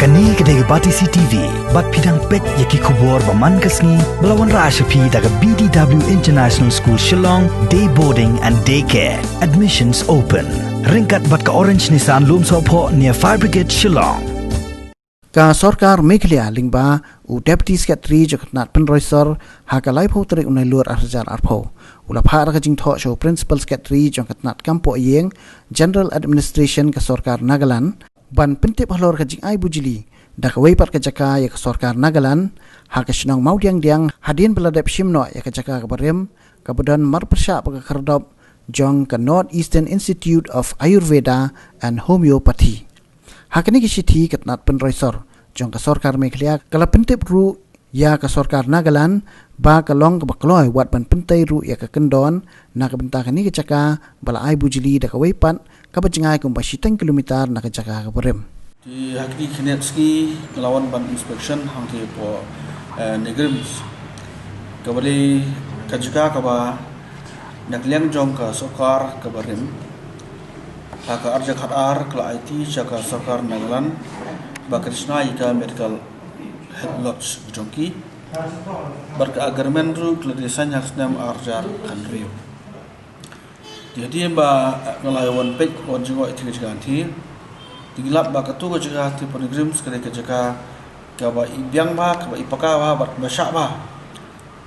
Kani kedai Batisi TV, bat pidang pet yaki kubur baman kasni melawan Rashapi daga BDW International School Shillong, day boarding and daycare. Admissions open. Ringkat bat ka Orange Nissan Lumsopho near Fire Brigade Shillong. Ka Sorkar Meghalaya lingba u Deputy Secretary Jaka Penroisor hakalai pho tarik unai luar arjar arpho. Ula phar ka jingtho show Principal Secretary Jaka Kampo Yeng General Administration ka Sorkar Nagaland ban Pyntip halor ka jing ai Bujli da Kawei pat ka Jaka ya ka Sorkar Nagaland ha ka shnong Mawdiangdiang hadin beladap shimno ya ka Jaka ka barem ka badan marpersha pa ka kardop jong ka North Eastern Institute of Ayurveda and Homeopathy. Hakani kishiti katnat penroisor jong ka Sorkar Meghalaya kala Pyntip ru ya ka Sorkar Nagaland ba ka long ka bakloi wat ban pentai ru ya ka kendon na ka benta kani ka Jaka bala ai Bujli da Kawei pat ka bajingai kum 10 kilometer na ka Jaka ka barem. Di hakni kinetski melawan ban inspection hangti po negrims kabali ka Jaka ka ba nakliang jong ka Sorkar ka barem haka arja khatar kala IT Jaka Sorkar Nagaland ba Krishna ika medical head lodge jongki barka agarmen ru kala desan hasnam arjar kanri jadi ba ngalawan pek on jingo itu ganti tinggalap ba katu Jaka ti pilgrims kale ka Jaka ka ba ibyang ba ka ba ipaka ba bat basya ba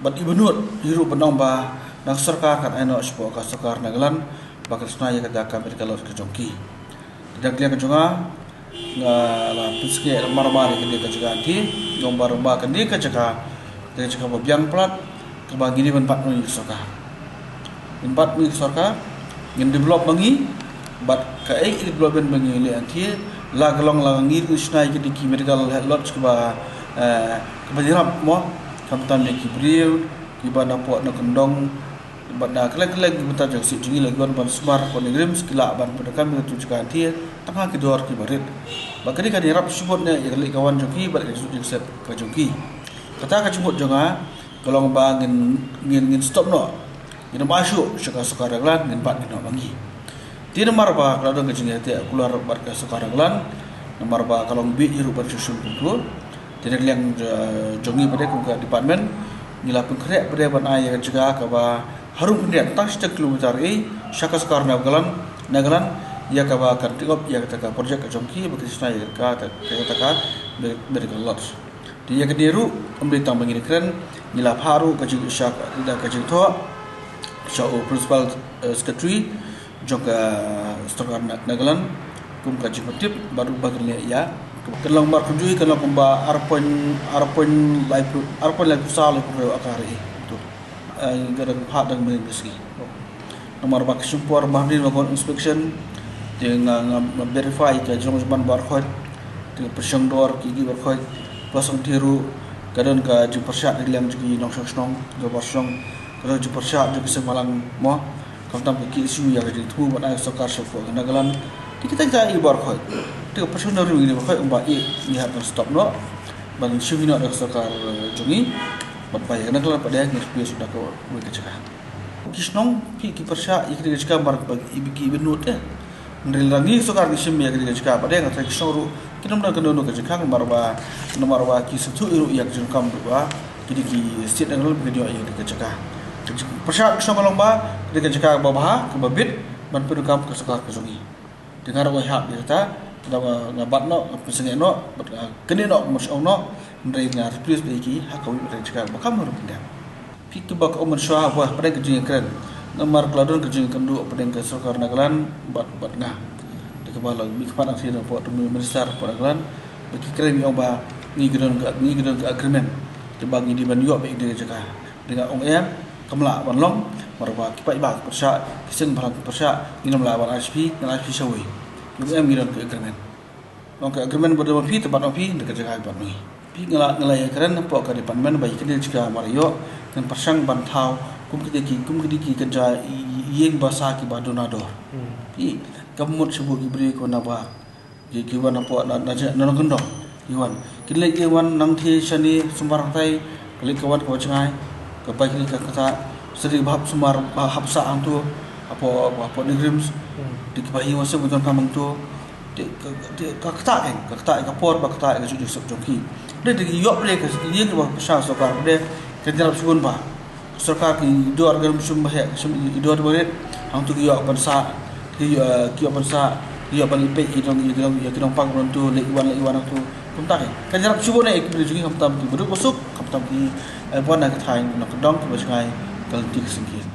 bat ibnut hiru benong ba nang Sorkar kan aino spo ka Sorkar Nagaland ba Krishna ya ka Jaka medical lodge jongki tidak dia ka jonga la piske marmari ke ka Jaka ti nombar ba kan dia ka Jaka ba byang plat ka ba gini ban pat ni Sorkar empat ni Sorkar ngin develop bangi bat ka ai development bangi le antie la galong la ngir Krishna ke di medical lodge ka ba dirap mo kam tan le ki briu ki ba na po na kendong bat na kala-kala kita jang si jingi laguan ban smar kon negrim skila ban pedakam tu Jaka antie tengah ki dor ki barit ba kadi ka dirap subot ne ya kali kawan joki bat ka set ka joki kata ka cumut jonga galong ba ngin stop no ina masuk Jaka Sorkar Nagaland ngin bat no bangi di nomor ba kalau dong kejing hati keluar bat ka Sorkar Nagaland nomor ba kalau bi hiru ban susun kutu tidak liang jongi pada ke department nila pengkrek pada ban ai Jaka ka ba harum pendian tang 1 kilometer Jaka Sorkar Nagaland ya ka ba kan tingop ya ka projek ka jongki ba Krishna ya ka medical lodge di ya kediru ambil tambang ini keren nila haru ka Jaka da ka jingtho Show Principal Secretary Jaka Sorkar Nagaland kum ka Pyntip baru bagilnya ya kelang bar kunjui kelang kumba arpon live sal ko akari tu gara phat dang men beski nomor bak sumpor mahdi makon inspection dengan verify ka jong ban bar khot te persang dor ki bar khot pasang tiru kadon ka ju persat dilang ji nong snong do pasang kalau ju persat ju semalang mo kamtam ki isu ya ji tu ban ai Sorkar Nagaland kita ibar khot te pasang dor ni khot umba ni hat stop no ban shu no Sorkar jungi bat pai Nagaland pada ni sudah ko ke Jaka kisnong ki persat ikri Jaka bar ibiki benut ya Nrilangi Sorkar ki sim ya ke Jaka pada yang tak soru kinam na kanono ke Jaka nomor ba ki sutu iru yak jungkam ba kidi ki state Nagaland video ya ke Jaka persat song lomba ke Jaka ba ke babit ban pedukam ke Sorkar ke jungi dengar wa hak dirta dawa ngabat no pesenge no kene no mosong no ndai na please beki hakawi ke Jaka ba kam ro pindah pitu ba ko swa wa pada ke jungi keren nomor keladon ke jungi kendu pada ke Sorkar Nagaland bat nga de ke bala mi kepada sini po minister po Nagaland bagi keren yo ba ni gedon ke agreement te bagi di ban yo be de Jaka dengan ong em kamla ban long marwa kipai ba persya kiseng balang persya inam la ban HP dengan HP sawi yo em gedon ke agreement long ke agreement bodo pi tempat pi de ke Jaka ban ni pi ngelai keren po ke department bagi ke Jaka mario dan persang ban thau kum kedi kerja yeng bahasa ki badonador i kamut sebu ibri ko na ba ki wan apa na gendong iwan kile ke wan nang the shani sumbar tai kali kawan ko changai ka pai ni ka kata seri bab sumar hapsa antu apa negrims di bahi wasa beton kamang tu kakta kapor ba kakta ka ju sub jongki de de yo ple ka ye ba sha Sorkar de ka jarab sugun ba Sorkar ki do organ sum ba he sum idor bore hang tu yo ban sa ki ban sa yo ban ipe idong pang ron tu le iwan tu kum ta ka jarab sugun ek ple jungi ham tam ki beru bosuk ham tam ki bon na ka thai na ka dong ka ba skai kal tik singki